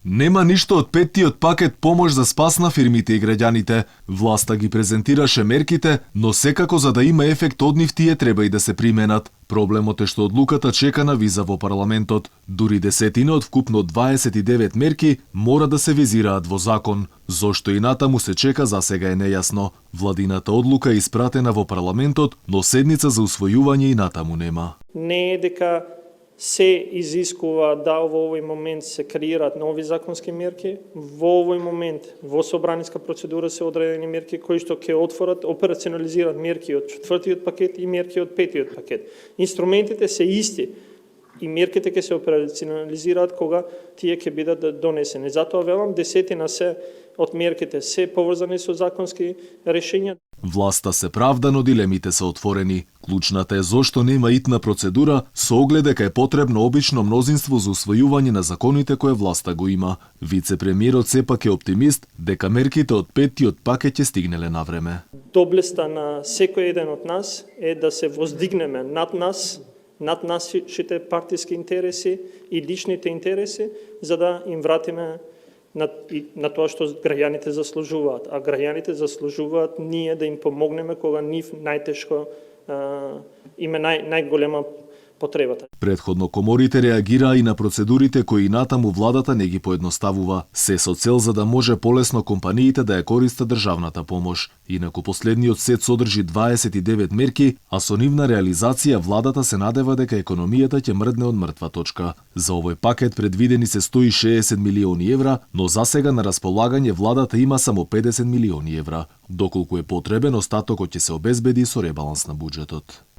Нема ништо од петтиот пакет помош за спас на фирмите и граѓаните. Власта ги презентираше мерките, но секако за да има ефект од нив тие треба и да се применат. Проблемот е што одлуката чека на виза во парламентот. Дури десетина од вкупно 29 мерки мора да се визираат во закон. Зошто и натаму се чека засега е нејасно. Владината одлука е испратена во парламентот, но седница за усвојување и натаму нема. Не е дека се изискува да во овој момент се креираат нови законски мерки, во овој момент во собраниска процедура се одредени мерки кои што ќе отворат, операционализираат мерки од четвртиот пакет и мерки од петиот пакет. Инструментите се исти и мерките ќе се операционализираат кога тие ќе бидат донесени. Затоа велам, десетина се од мерките се поврзани со законски решења. Власта се правда, но дилемите се отворени. Клучната е зошто нема итна процедура, со оглед дека е потребно обично мнозинство за усвојување на законите кое власта го има. Вице-премиерот сепак е оптимист дека мерките од петтиот пакет ќе стигнеле на време. Доблеста на секој еден од нас е да се воздигнеме над нашите партиски интереси и личните интереси, за да им вратиме на тоа што граѓаните заслужуваат. А граѓаните заслужуваат ние да им помогнеме кога нив најтешко име најголема потребата. Претходно коморите реагираа и на процедурите кои натаму владата не ги поедноставува, се со цел за да може полесно компаниите да ја користат државната помош. Инаку последниот сет содржи 29 мерки, а со нивна реализација владата се надева дека економијата ќе мрдне од мртва точка. За овој пакет предвидени се 160 милиони евра, но засега на располагање владата има само 50 милиони евра. Доколку е потребен, остатокот ќе се обезбеди со ребаланс на буџетот.